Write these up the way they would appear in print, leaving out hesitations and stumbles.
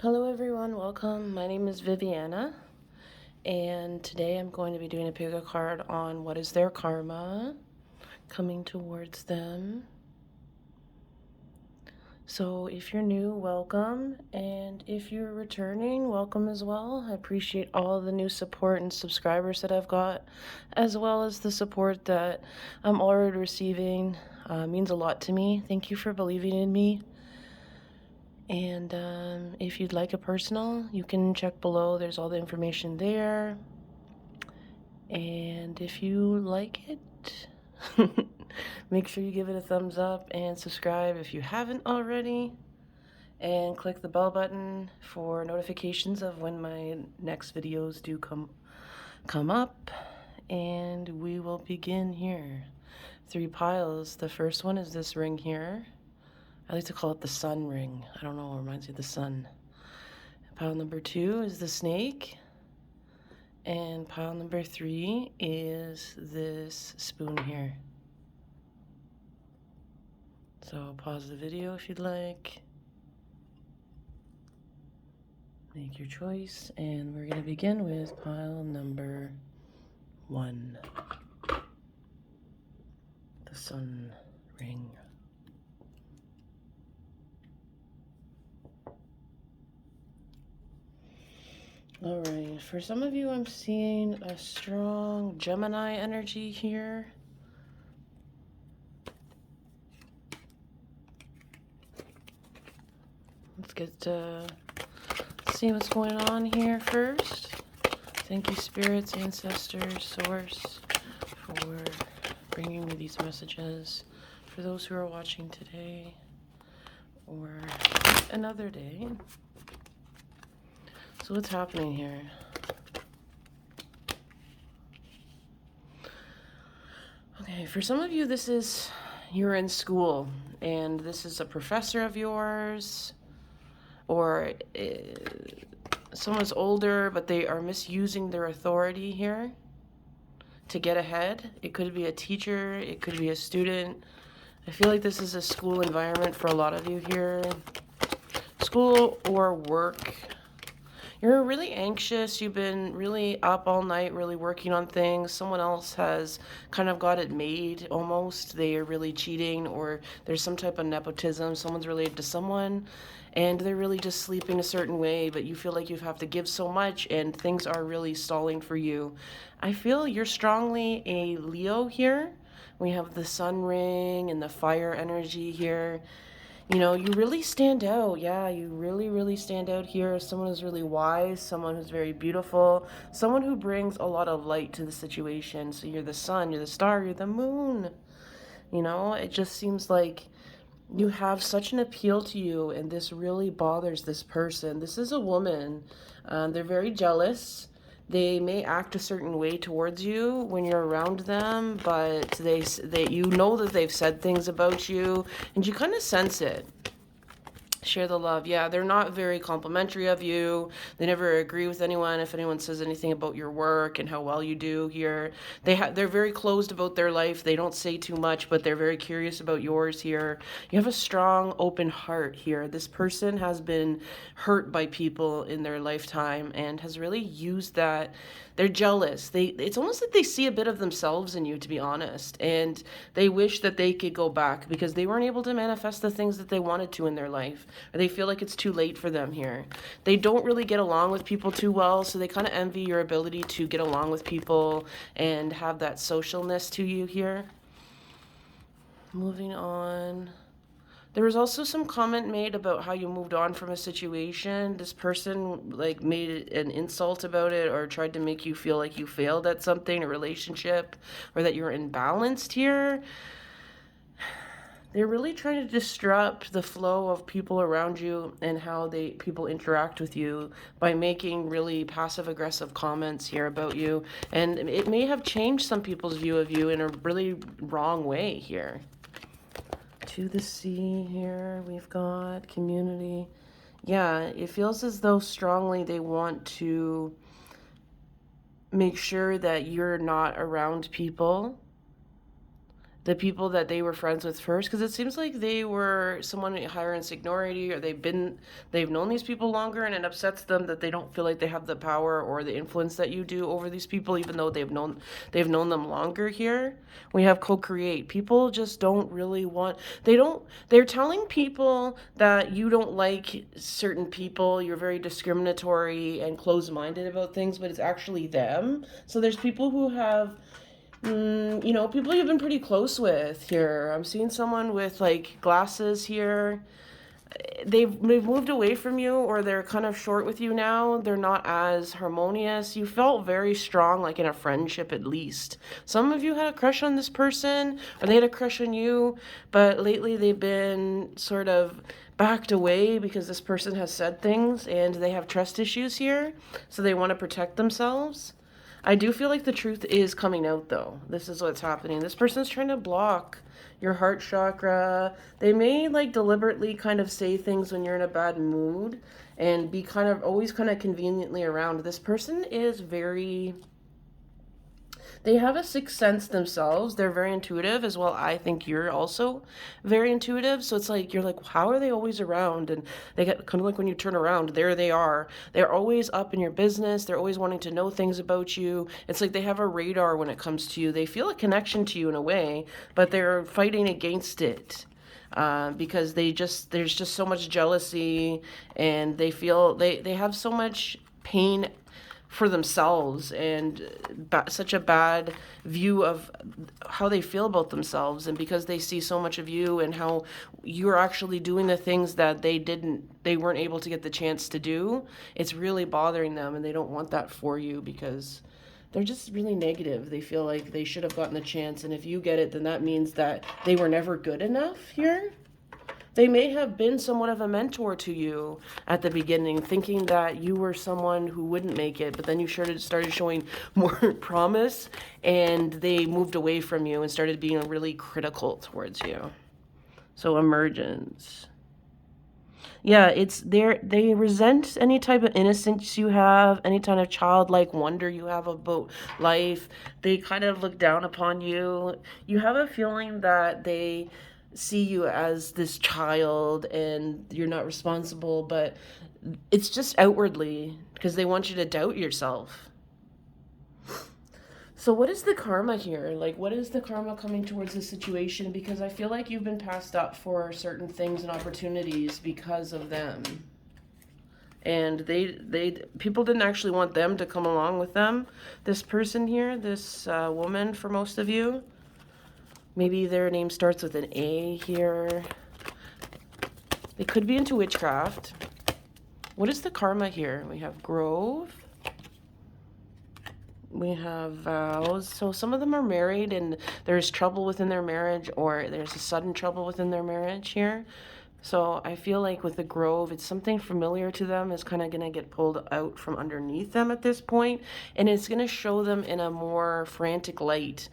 Hello everyone, welcome. My name is Viviana, and today I'm going to be doing a pick a card on what is their karma coming towards them. So if you're new, welcome, and if you're returning, welcome as well. I appreciate all the new support and subscribers that I've got, as well as the support that I'm already receiving. Means a lot to me. Thank you for believing in me. And if you'd like a personal, you can check below. There's all the information there. And if you like it, make sure you give it a thumbs up and subscribe if you haven't already. And click the bell button for notifications of when my next videos do come up. And we will begin here. 3 piles. The first one is this ring here. I like to call it the sun ring. I don't know, it reminds me of the sun. Pile number 2 is the snake. And pile number 3 is this spoon here. So pause the video if you'd like. Make your choice, and we're going to begin with pile number 1. The sun ring. Alright, for some of you I'm seeing a strong Gemini energy here. Let's see what's going on here first. Thank you, spirits, ancestors, source, for bringing me these messages. For those who are watching today or another day. So what's happening here? Okay, for some of you, you're in school and this is a professor of yours, or someone's older, but they are misusing their authority here to get ahead. It could be a teacher, it could be a student. I feel like this is a school environment for a lot of you here. School or work. You're really anxious. You've been really up all night, really working on things. Someone else has kind of got it made almost. They are really cheating, or there's some type of nepotism. Someone's related to someone and they're really just sleeping a certain way, but you feel like you have to give so much and things are really stalling for you. I feel you're strongly a Leo here. We have the sun ring and the fire energy here. You know, you really stand out. Yeah, you really stand out here. Someone who's really wise, someone who's very beautiful, someone who brings a lot of light to the situation. So you're the sun, you're the star, you're the moon. You know, it just seems like you have such an appeal to you, and this really bothers this person. This is a woman. They're very jealous. They may act a certain way towards you when you're around them, but they you know that they've said things about you, and you kind of sense it. Share the love. Yeah, they're not very complimentary of you. They never agree with anyone if anyone says anything about your work and how well you do here. They're very closed about their life. They don't say too much, but they're very curious about yours here. You have a strong, open heart here. This person has been hurt by people in their lifetime and has really used that. They're jealous. It's almost like they see a bit of themselves in you, to be honest, and they wish that they could go back because they weren't able to manifest the things that they wanted to in their life, or they feel like it's too late for them here. They don't really get along with people too well, so they kind of envy your ability to get along with people and have that socialness to you here. Moving on. There was also some comment made about how you moved on from a situation. This person like made an insult about it or tried to make you feel like you failed at something, a relationship, or that you're imbalanced here. They're really trying to disrupt the flow of people around you and how people interact with you by making really passive-aggressive comments here about you. And it may have changed some people's view of you in a really wrong way here. To the sea here, we've got community. Yeah, it feels as though strongly they want to make sure that you're not around people the people that they were friends with first, because it seems like they were someone higher in seniority, or they've known these people longer, and it upsets them that they don't feel like they have the power or the influence that you do over these people, even though they've known them longer. Here we have co-create. People just don't really want, they're telling people that you don't like certain people, you're very discriminatory and closed-minded about things, but it's actually them. So there's people who have people you've been pretty close with here. I'm seeing someone with like glasses here. They've moved away from you, or they're kind of short with you now. They're not as harmonious. You felt very strong, like in a friendship at least. Some of you had a crush on this person, or they had a crush on you, but lately they've been sort of backed away because this person has said things and they have trust issues here, so they want to protect themselves. I do feel like the truth is coming out, though. This is what's happening. This person's trying to block your heart chakra. They may like deliberately kind of say things when you're in a bad mood and be kind of always kind of conveniently around. This person is they have a sixth sense themselves. They're very intuitive as well. I think you're also very intuitive. So it's like, you're like, how are they always around? And they get kind of like when you turn around, there they are. They're always up in your business. They're always wanting to know things about you. It's like they have a radar when it comes to you. They feel a connection to you in a way, but they're fighting against it. Because there's just so much jealousy, and they feel they have so much pain for themselves, and such a bad view of how they feel about themselves, and because they see so much of you and how you're actually doing the things that they weren't able to get the chance to do, it's really bothering them, and they don't want that for you because they're just really negative. They feel like they should have gotten the chance, and if you get it, then that means that they were never good enough here. They may have been somewhat of a mentor to you at the beginning, thinking that you were someone who wouldn't make it, but then you started showing more promise, and they moved away from you and started being really critical towards you. So emergence. Yeah, they resent any type of innocence you have, any kind of childlike wonder you have about life. They kind of look down upon you. You have a feeling that they see you as this child and you're not responsible, but it's just outwardly because they want you to doubt yourself. So what is the karma here? Like, what is the karma coming towards this situation? Because I feel like you've been passed up for certain things and opportunities because of them. And people didn't actually want them to come along with them. This person here, this woman, for most of you, maybe their name starts with an A here. They could be into witchcraft. What is the karma here? We have grove. We have vows. So some of them are married and there's trouble within their marriage, or there's a sudden trouble within their marriage here. So I feel like with the grove, it's something familiar to them is kind of going to get pulled out from underneath them at this point, and it's going to show them in a more frantic light.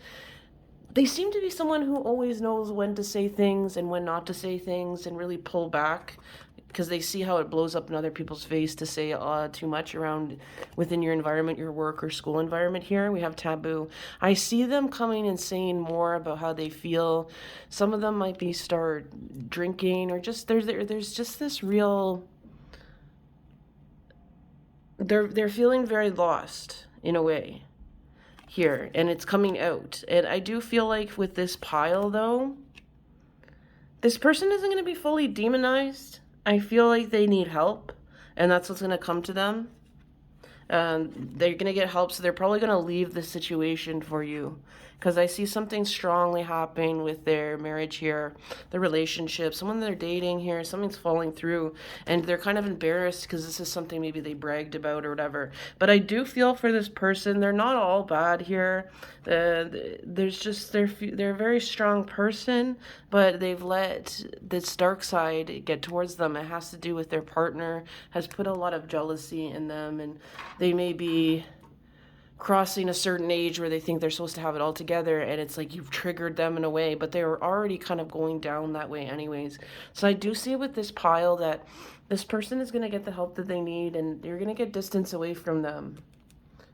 They seem to be someone who always knows when to say things and when not to say things, and really pull back because they see how it blows up in other people's face to say too much around within your environment, your work or school environment. Here we have taboo. I see them coming and saying more about how they feel. Some of them might be start drinking, or just there's just this real, they're feeling very lost in a way here, and it's coming out. And I do feel like with this pile, though, this person isn't going to be fully demonized. I feel like they need help, and that's what's going to come to them. They're going to get help, so they're probably going to leave the situation for you, because I see something strongly happening with their marriage here, the relationship, someone they're dating here, something's falling through, and they're kind of embarrassed because this is something maybe they bragged about or whatever. But I do feel for this person, they're not all bad here. There's just, they're a very strong person, but they've let this dark side get towards them. It has to do with their partner has put a lot of jealousy in them, and they may be crossing a certain age where they think they're supposed to have it all together, and it's like you've triggered them in a way, but they were already kind of going down that way anyways. So I do see with this pile that this person is going to get the help that they need, and you're going to get distance away from them.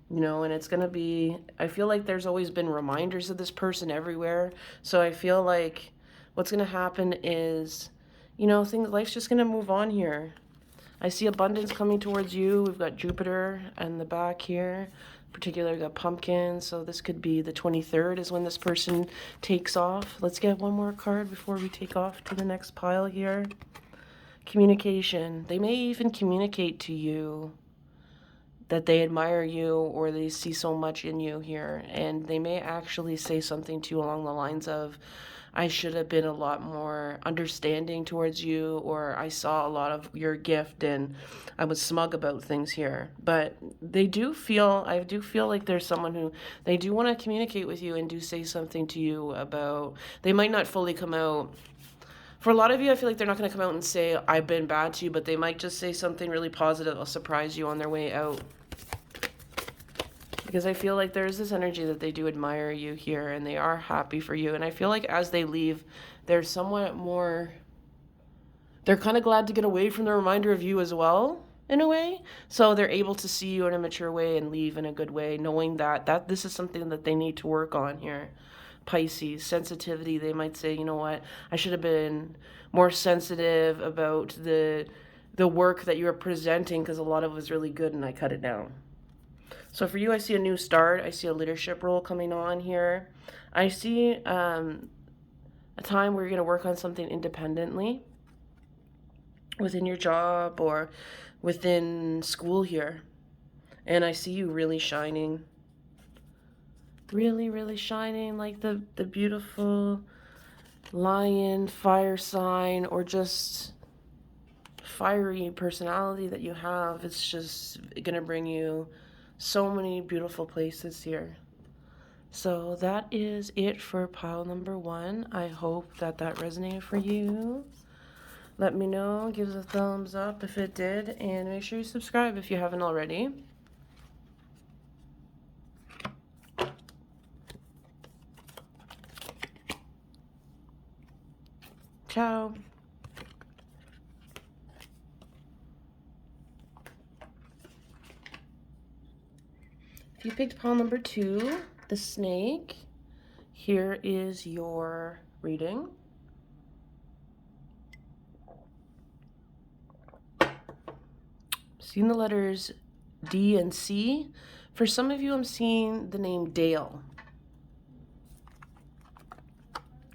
you know, and it's going to be, I feel like there's always been reminders of this person everywhere. So I feel like what's going to happen is, you know, life's just going to move on here. I see abundance coming towards you. We've got Jupiter in the back here. Particularly got pumpkin, so this could be the 23rd is when this person takes off. Let's get one more card before we take off to the next pile here. Communication. They may even communicate to you that they admire you or they see so much in you here, and they may actually say something to you along the lines of, I should have been a lot more understanding towards you, or I saw a lot of your gift and I was smug about things here. But I do feel like there's someone who, they do want to communicate with you and do say something to you about, they might not fully come out. For a lot of you, I feel like they're not going to come out and say, I've been bad to you, but they might just say something really positive that'll surprise you on their way out. Because I feel like there's this energy that they do admire you here and they are happy for you. And I feel like as they leave, they're somewhat more, they're kind of glad to get away from the reminder of you as well, in a way. So they're able to see you in a mature way and leave in a good way, knowing that this is something that they need to work on here. Pisces, sensitivity, they might say, you know what, I should have been more sensitive about the work that you were presenting because a lot of it was really good and I cut it down. So for you, I see a new start. I see a leadership role coming on here. I see a time where you're going to work on something independently within your job or within school here. And I see you really shining. Really, really shining, like the beautiful lion, fire sign, or just fiery personality that you have. It's just going to bring you so many beautiful places here. So that is it for pile number 1. I hope that resonated for you. Let me know. Give us a thumbs up if it did. And make sure you subscribe if you haven't already. Ciao. If you picked pile number 2, the snake, here is your reading. Seeing the letters D and C. For some of you, I'm seeing the name Dale.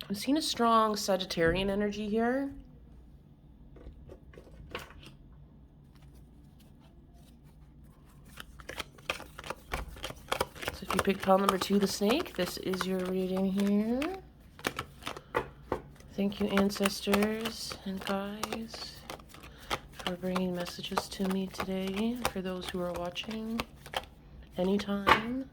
I'm seeing a strong Sagittarian energy here. So if you picked pile number 2, the snake, this is your reading here. Thank you, ancestors and guides, for bringing messages to me today. For those who are watching, anytime.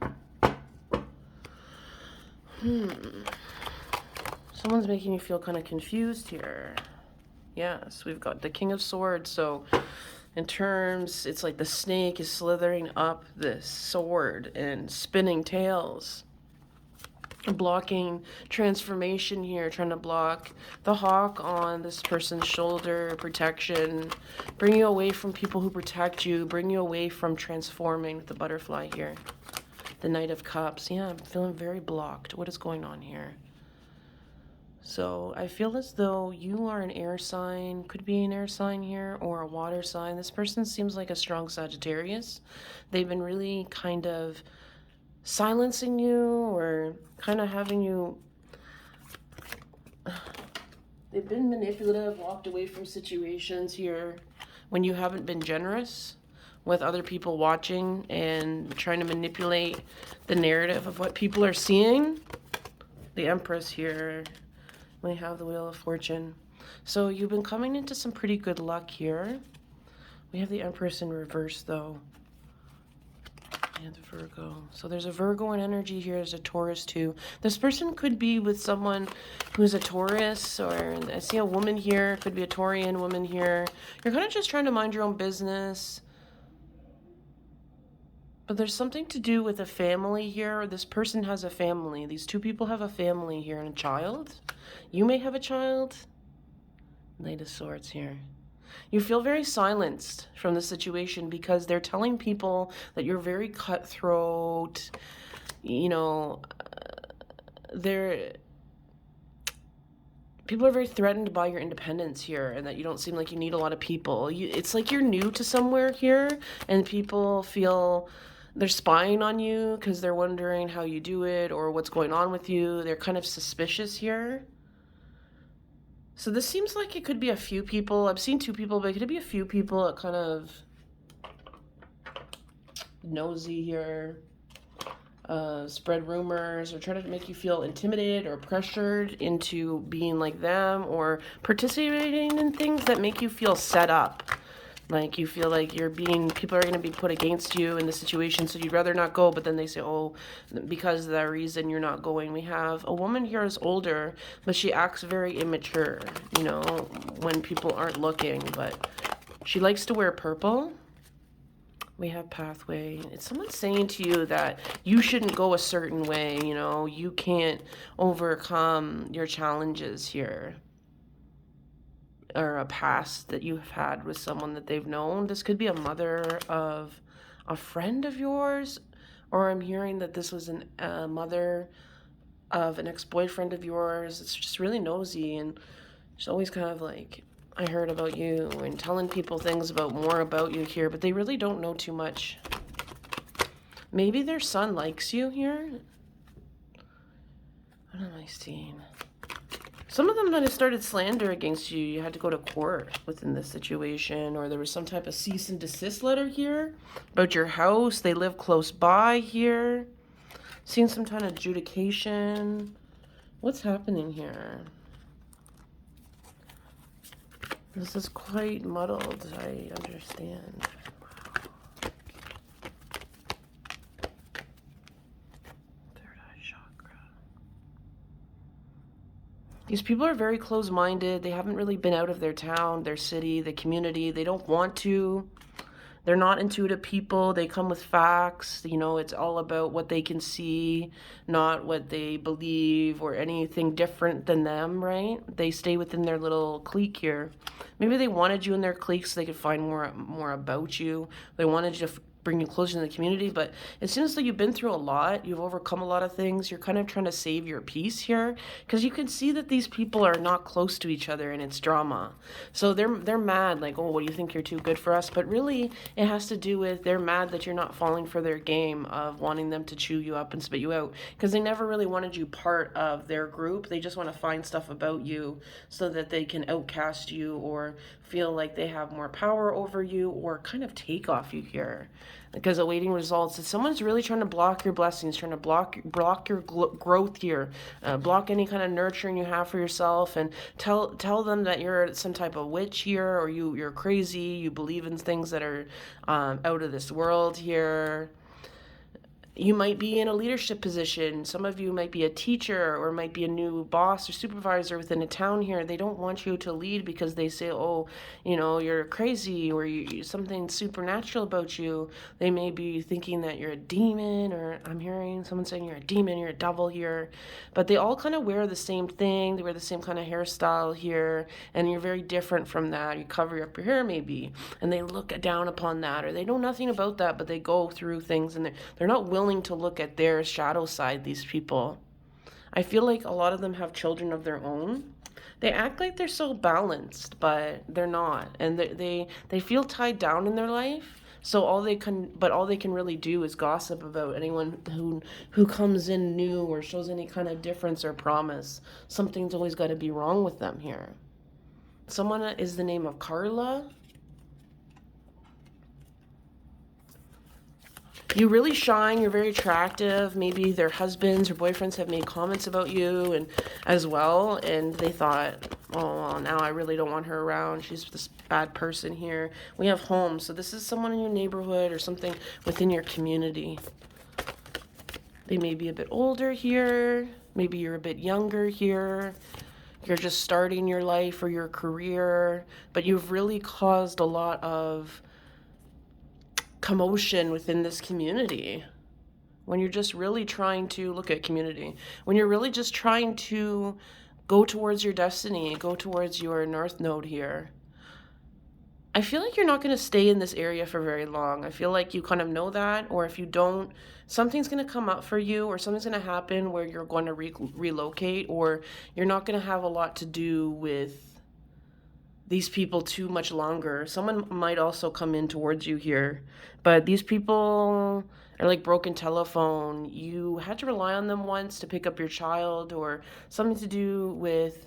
Someone's making you feel kind of confused here. Yes, we've got the King of Swords. So in terms, it's like the snake is slithering up this sword and spinning tails. Blocking transformation here, trying to block the hawk on this person's shoulder, protection, bring you away from people who protect you, bring you away from transforming with the butterfly here. The Knight of Cups. Yeah, I'm feeling very blocked. What is going on here? So I feel as though you are an air sign, could be an air sign here, or a water sign. This person seems like a strong Sagittarius. They've been really kind of silencing you or kind of having you, they've been manipulative, walked away from situations here when you haven't been generous with other people watching and trying to manipulate the narrative of what people are seeing. The Empress here. We have the Wheel of Fortune. So you've been coming into some pretty good luck here. We have the Empress in reverse though. And the Virgo. So there's a Virgo in energy here. There's a Taurus too. This person could be with someone who's a Taurus, or I see a woman here. Could be a Taurian woman here. You're kind of just trying to mind your own business. But there's something to do with a family here. This person has a family. These two people have a family here and a child. You may have a child. Knight of Swords here. You feel very silenced from the situation because they're telling people that you're very cutthroat. You know, people are very threatened by your independence here, and that you don't seem like you need a lot of people. It's like you're new to somewhere here, and people feel they're spying on you because they're wondering how you do it or what's going on with you. They're kind of suspicious here. So this seems like it could be a few people. I've seen 2 people, but it could be a few people that kind of nosy here, spread rumors, or try to make you feel intimidated or pressured into being like them, or participating in things that make you feel set up. Like you feel like people are going to be put against you in the situation, so you'd rather not go, but then they say, oh, because of that reason you're not going. We have a woman here who's older, but she acts very immature, you know, when people aren't looking, but she likes to wear purple. We have pathway. It's someone saying to you that you shouldn't go a certain way, you know, you can't overcome your challenges here. Or a past that you've had with someone that they've known. This could be a mother of a friend of yours, or I'm hearing that this was a mother of an ex-boyfriend of yours. It's just really nosy, and she's always kind of like, I heard about you, and telling people things more about you here, but they really don't know too much. Maybe their son likes you here. What am I seeing? Some of them might have started slander against you. You had to go to court within this situation, or there was some type of cease and desist letter here about your house. They live close by here. Seen some kind of adjudication. What's happening here? This is quite muddled, I understand. These people are very close-minded. They haven't really been out of their town, their city, the community. They don't want to. They're not intuitive people. They come with facts. You know, it's all about what they can see, not what they believe or anything different than them, right? They stay within their little clique here. Maybe they wanted you in their clique so they could find more about you. They wanted you to bring you closer to the community, but it seems like you've been through a lot. You've overcome a lot of things. You're kind of trying to save your peace here, because you can see that these people are not close to each other, and it's drama. So they're mad, like, oh, what do you think, you're too good for us? But really, it has to do with they're mad that you're not falling for their game of wanting them to chew you up and spit you out, because they never really wanted you part of their group. They just want to find stuff about you so that they can outcast you or feel like they have more power over you, or kind of take off you here. Because awaiting results, if someone's really trying to block your blessings, trying to block your growth here, block any kind of nurturing you have for yourself, and tell them that you're some type of witch here, or you're crazy, you believe in things that are out of this world here. You might be in a leadership position. Some of you might be a teacher, or might be a new boss or supervisor within a town here. They don't want you to lead because they say, oh, you know, you're crazy, or something supernatural about you. They may be thinking that you're a demon, or I'm hearing someone saying you're a demon, you're a devil here. But they all kind of wear the same thing. They wear the same kind of hairstyle here, and you're very different from that. You cover up your hair maybe, and they look down upon that, or they know nothing about that, but they go through things, and they're not willing to look at their shadow side, these people. I feel like a lot of them have children of their own. They act like they're so balanced, but they're not. And they feel tied down in their life. So all they can really do is gossip about anyone who comes in new or shows any kind of difference or promise. Something's always got to be wrong with them here. Someone is the name of Carla. You really shine. You're very attractive. Maybe their husbands or boyfriends have made comments about you and as well, and they thought, oh, well, now I really don't want her around. She's this bad person here. We have home, so this is someone in your neighborhood or something within your community. They may be a bit older here. Maybe you're a bit younger here. You're just starting your life or your career, but you've really caused a lot of commotion within this community. When you're just really trying to look at community, when you're really just trying to go towards your destiny, go towards your north node here, I feel like you're not going to stay in this area for very long. I feel like you kind of know that, or if you don't, something's going to come up for you, or something's going to happen where you're going to relocate, or you're not going to have a lot to do with these people too much longer. Someone might also come in towards you here, but these people are like broken telephone. You had to rely on them once to pick up your child, or something to do with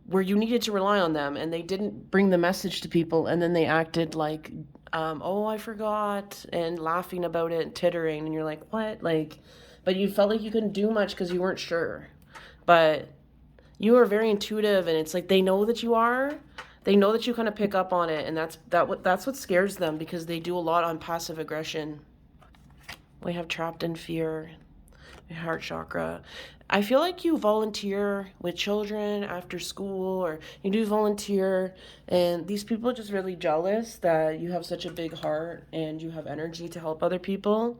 where you needed to rely on them, and they didn't bring the message to people, and then they acted like, oh, I forgot, and laughing about it and tittering, and you're like, what? Like, but you felt like you couldn't do much because you weren't sure. But you are very intuitive, and it's like they know that you are. They know that you kind of pick up on it, and that's what scares them, because they do a lot on passive aggression. We have trapped in fear, heart chakra. I feel like you volunteer with children after school, or you do volunteer, and these people are just really jealous that you have such a big heart and you have energy to help other people,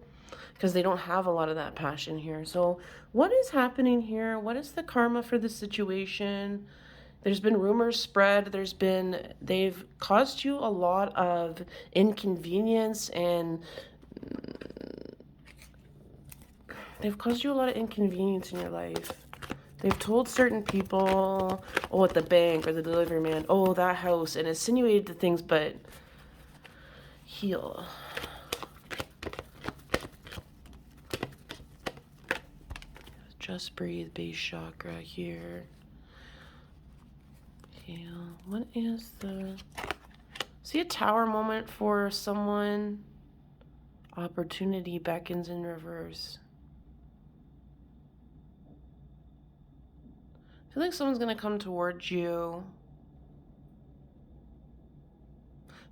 because they don't have a lot of that passion here. So what is happening here? What is the karma for this situation? There's been rumors spread. They've caused you a lot of inconvenience, and they've caused you a lot of inconvenience in your life. They've told certain people, oh, at the bank or the delivery man, oh, that house, and insinuated the things, but heal. Just breathe, base chakra here. Heal. What is the... See a tower moment for someone? Opportunity beckons in reverse. I feel like someone's going to come towards you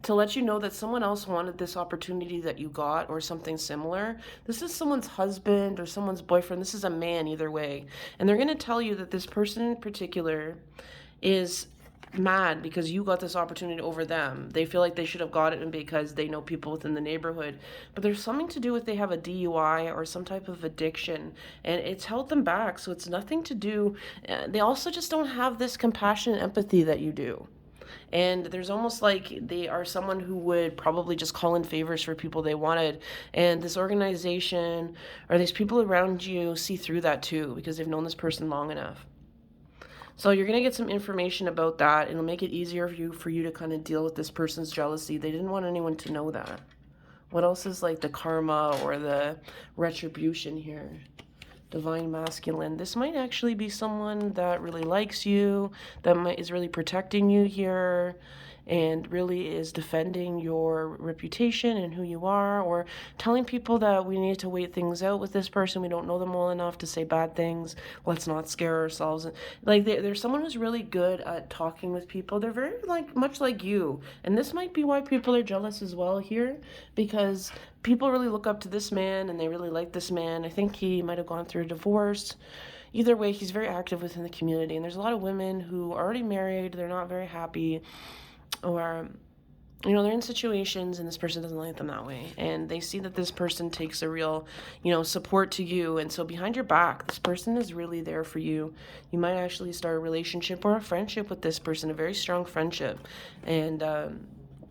to let you know that someone else wanted this opportunity that you got, or something similar. This is someone's husband or someone's boyfriend. This is a man either way. And they're going to tell you that this person in particular is mad because you got this opportunity over them. They feel like they should have got it, and because they know people within the neighborhood. But there's something to do with they have a DUI or some type of addiction, and it's held them back. So it's nothing to do. They also just don't have this compassion and empathy that you do. And there's almost like they are someone who would probably just call in favors for people they wanted. And this organization or these people around you see through that too, because they've known this person long enough. So you're going to get some information about that. It'll make it easier for you to kind of deal with this person's jealousy. They didn't want anyone to know that. What else is like the karma or the retribution here? Divine masculine. This might actually be someone that really likes you, that is really protecting you here, and really is defending your reputation and who you are, or telling people that we need to wait things out with this person. We don't know them well enough to say bad things. Let's not scare ourselves. Like there's someone who's really good at talking with people. They're very much like you, and this might be why people are jealous as well here, because people really look up to this man and they really like this man. I think he might have gone through a divorce. Either way, he's very active within the community, and there's a lot of women who are already married. They're not very happy, or they're in situations and this person doesn't like them that way, and they see that this person takes a real support to you, and so behind your back this person is really there for you. You might actually start a relationship or a friendship with this person, a very strong friendship, and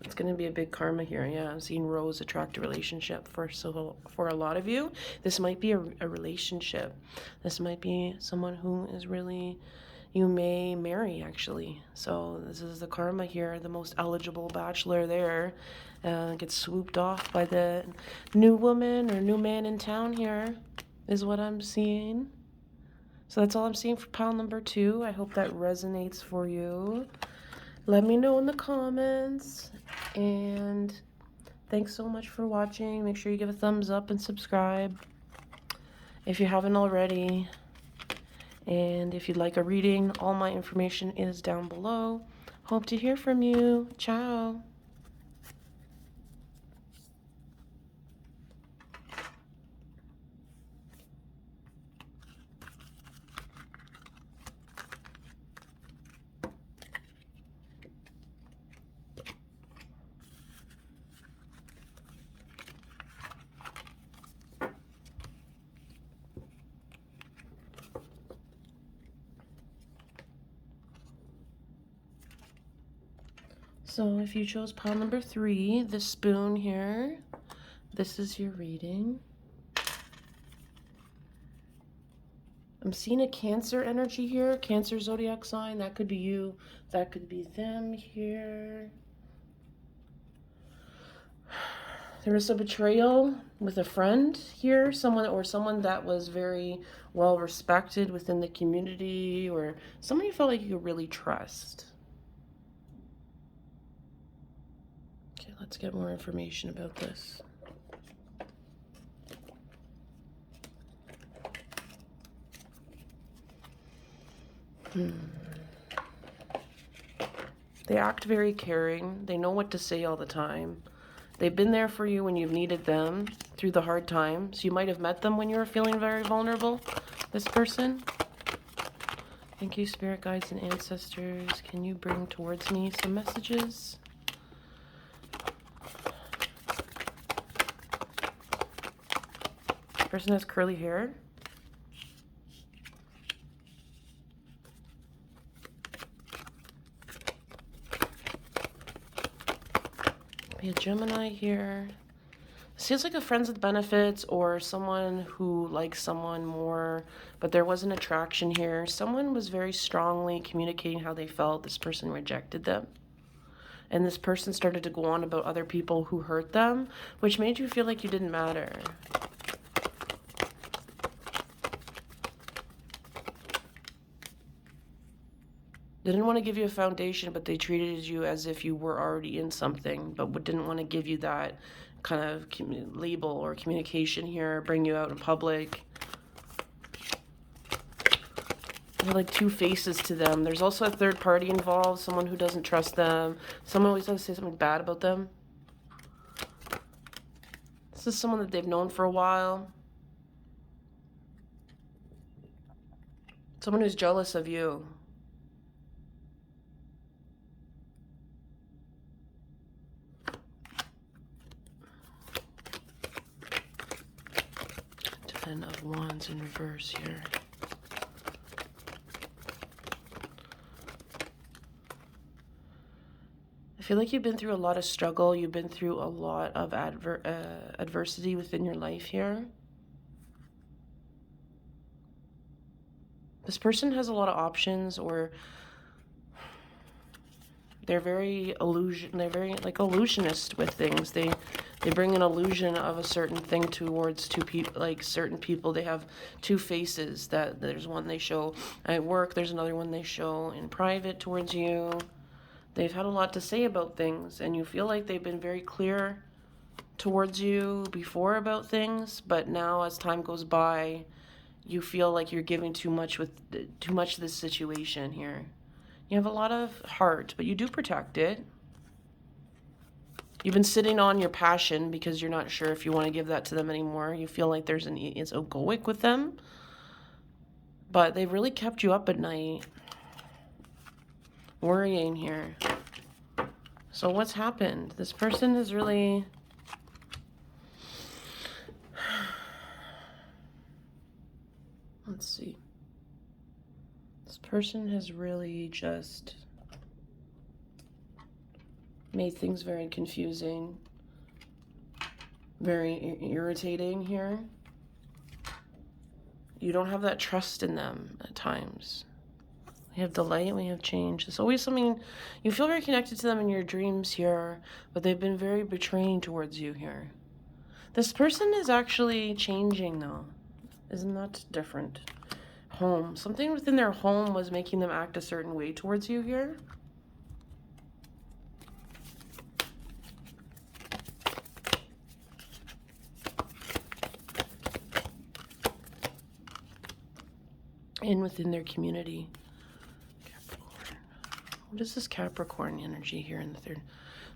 it's going to be a big karma here. Yeah, I'm seeing Rose attract a relationship for a lot of you. This might be a relationship. This might be someone who is really, you may marry actually. So this is the karma here. The most eligible bachelor there gets swooped off by the new woman or new man in town here, is what I'm seeing. So that's all I'm seeing for pile number 2. I hope that resonates for you. Let me know in the comments, and thanks so much for watching. Make sure you give a thumbs up and subscribe if you haven't already. And if you'd like a reading, all my information is down below. Hope to hear from you. Ciao. So if you chose pile number 3, this spoon here, this is your reading. I'm seeing a Cancer energy here, Cancer zodiac sign. That could be you, that could be them here. There was a betrayal with a friend here, someone that was very well respected within the community, or someone you felt like you could really trust. Okay, let's get more information about this. They act very caring. They know what to say all the time. They've been there for you when you've needed them through the hard times. You might have met them when you were feeling very vulnerable, this person. Thank you, spirit guides and ancestors. Can you bring towards me some messages? This person has curly hair. Be a Gemini here. Seems like a friends with benefits, or someone who likes someone more, but there was an attraction here. Someone was very strongly communicating how they felt. This person rejected them. And this person started to go on about other people who hurt them, which made you feel like you didn't matter. They didn't want to give you a foundation, but they treated you as if you were already in something, but didn't want to give you that kind of label or communication here, bring you out in public. They're like two faces to them. There's also a third party involved, someone who doesn't trust them. Someone always has to say something bad about them. This is someone that they've known for a while. Someone who's jealous of you. Ten of Wands in reverse here. I feel like you've been through a lot of struggle. You've been through a lot of adversity within your life here. This person has a lot of options, or they're very like illusionist with things. They bring an illusion of a certain thing towards two people, like certain people. They have two faces. That there's one they show at work, there's another one they show in private towards you. They've had a lot to say about things, and you feel like they've been very clear towards you before about things, but now as time goes by, you feel like you're giving too much to this situation here. You have a lot of heart, but you do protect it. You've been sitting on your passion because you're not sure if you want to give that to them anymore. You feel like it's egoic with them, but they've really kept you up at night, worrying here. So what's happened? This person is really... Let's see. This person has really just made things very confusing, very irritating here. You don't have that trust in them at times. We have delight, we have change. There's always something, you feel very connected to them in your dreams here, but they've been very betraying towards you here. This person is actually changing though. Isn't that different? Home. Something within their home was making them act a certain way towards you here. And within their community. Capricorn. What is this Capricorn energy here in the third?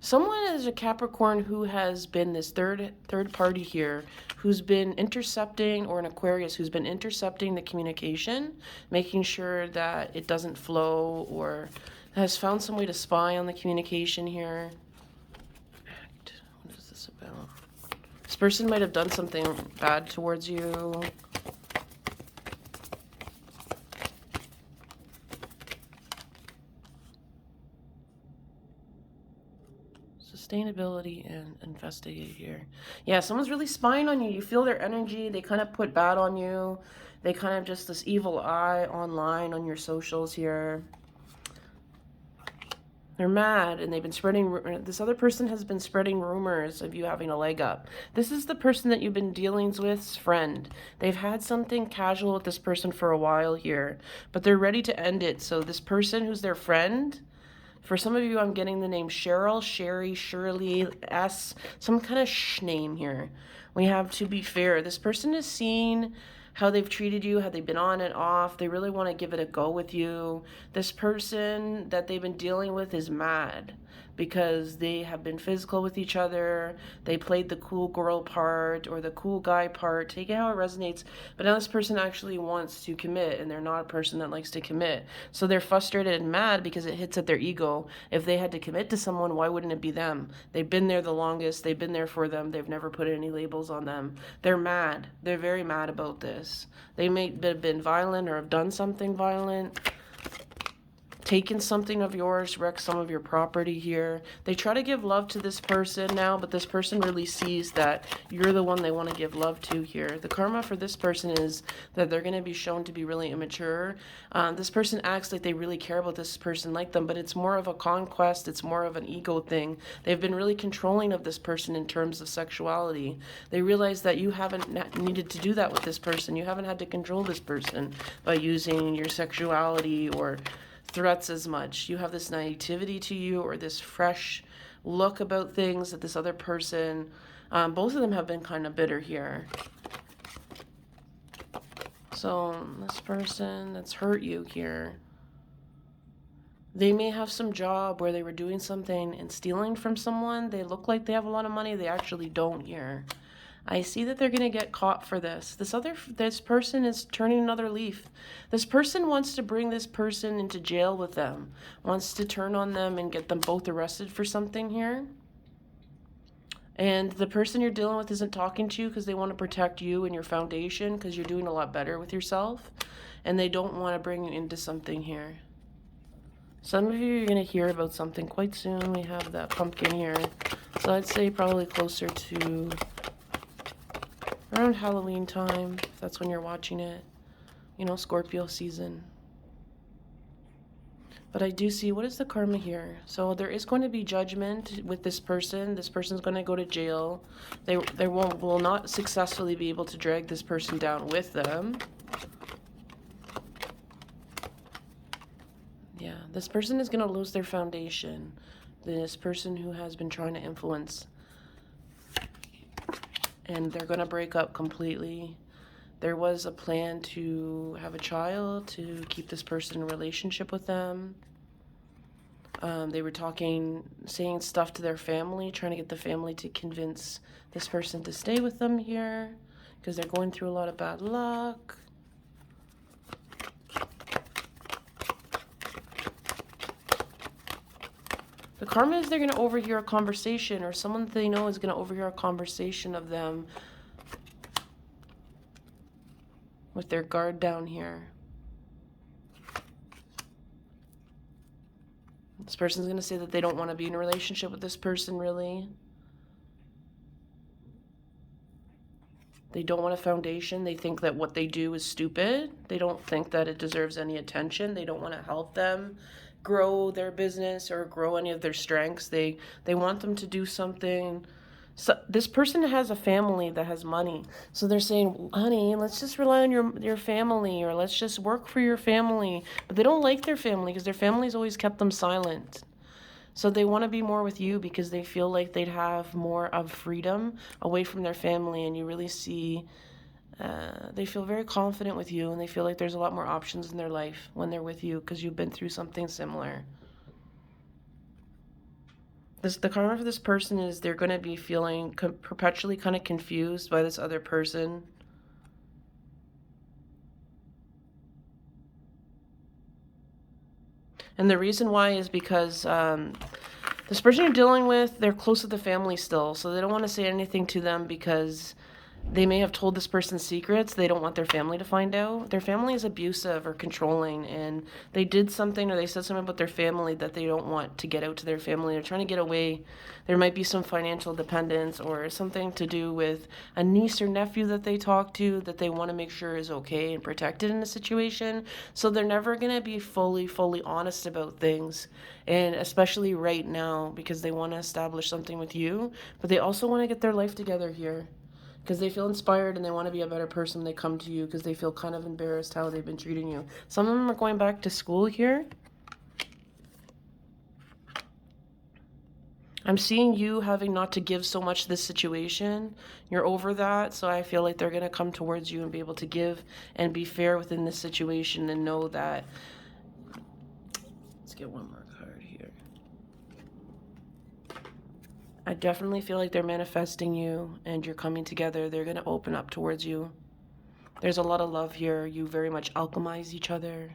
Someone is a Capricorn who has been this third party here, who's been intercepting, or an Aquarius who's been intercepting the communication, making sure that it doesn't flow, or has found some way to spy on the communication here. What is this about? This person might have done something bad towards you. Sustainability and investigate here. Yeah, someone's really spying on you. You feel their energy. They kind of put bad on you. They kind of just this evil eye online on your socials here. They're mad, and they've been spreading, this other person has been spreading rumors of you having a leg up. This is the person that you've been dealing with's friend. They've had something casual with this person for a while here, but they're ready to end it. So this person who's their friend, for some of you, I'm getting the name Cheryl, Sherry, Shirley, S, some kind of name here. We have to be fair. This person is seeing how they've treated you, how they've been on and off. They really want to give it a go with you. This person that they've been dealing with is mad because they have been physical with each other. They played the cool girl part or the cool guy part. Take it how it resonates. But now this person actually wants to commit, and they're not a person that likes to commit. So they're frustrated and mad because it hits at their ego. If they had to commit to someone, why wouldn't it be them? They've been there the longest. They've been there for them. They've never put any labels on them. They're mad. They're very mad about this. They may have been violent or have done something violent, taken something of yours, wrecked some of your property here. They try to give love to this person now, but this person really sees that you're the one they want to give love to here. The karma for this person is that they're going to be shown to be really immature. This person acts like they really care about this person, like them, but it's more of a conquest. It's more of an ego thing. They've been really controlling of this person in terms of sexuality. They realize that you haven't needed to do that with this person. You haven't had to control this person by using your sexuality or threats as much. You have this naivety to you, or this fresh look about things that this other person, both of them have been kind of bitter here. So this person that's hurt you here, they may have some job where they were doing something and stealing from someone. They look like they have a lot of money. They actually don't here. I see that they're going to get caught for this. This person is turning another leaf. This person wants to bring this person into jail with them, wants to turn on them and get them both arrested for something here. And the person you're dealing with isn't talking to you because they want to protect you and your foundation because you're doing a lot better with yourself. And they don't want to bring you into something here. Some of you are going to hear about something quite soon. We have that pumpkin here. So I'd say probably closer to around Halloween time, if that's when you're watching it. You know, Scorpio season. But I do see, what is the karma here? So there is going to be judgment with this person. This person's going to go to jail. They will not successfully be able to drag this person down with them. Yeah, this person is going to lose their foundation. This person who has been trying to influence. And they're going to break up completely. There was a plan to have a child, to keep this person in a relationship with them. They were saying stuff to their family, trying to get the family to convince this person to stay with them here because they're going through a lot of bad luck. The karma is they're going to overhear a conversation, or someone that they know is going to overhear a conversation of them with their guard down here. This person's going to say that they don't want to be in a relationship with this person, really. They don't want a foundation. They think that what they do is stupid. They don't think that it deserves any attention. They don't want to help them grow their business or grow any of their strengths. They want them to do something. So this person has a family that has money. So they're saying, honey, let's just rely on your family, or let's just work for your family. But they don't like their family because their family's always kept them silent. So they want to be more with you because they feel like they'd have more of freedom away from their family. And you really see, they feel very confident with you, and they feel like there's a lot more options in their life when they're with you because you've been through something similar. The karma for this person is they're going to be feeling perpetually kind of confused by this other person. And the reason why is because this person you're dealing with, they're close to the family still. So they don't want to say anything to them because They may have told this person secrets they don't want their family to find out. Their family is abusive or controlling, and they did something or they said something about their family that they don't want to get out to their family. They're trying to get away. There might be some financial dependence or something to do with a niece or nephew that they talk to that they want to make sure is okay and protected in a situation. So they're never going to be fully honest about things, and especially right now because they want to establish something with you, but they also want to get their life together here because they feel inspired and they want to be a better person when they come to you because they feel kind of embarrassed how they've been treating you. Some of them are going back to school here. I'm seeing you having not to give so much to this situation. You're over that, so I feel like they're going to come towards you and be able to give and be fair within this situation and know that. Let's get one more card here. I definitely feel like they're manifesting you and you're coming together. They're going to open up towards you. There's a lot of love here. You very much alchemize each other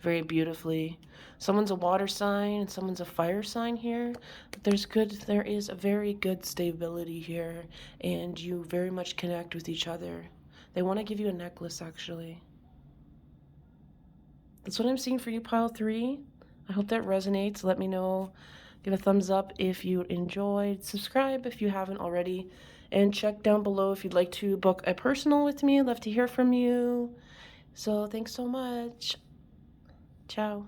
very beautifully. Someone's a water sign and someone's a fire sign here. But there is a very good stability here, and you very much connect with each other. They want to give you a necklace, actually. That's what I'm seeing for you, pile 3. I hope that resonates. Let me know. Give a thumbs up if you enjoyed. Subscribe if you haven't already. And check down below if you'd like to book a personal with me. I'd love to hear from you. So thanks so much. Ciao.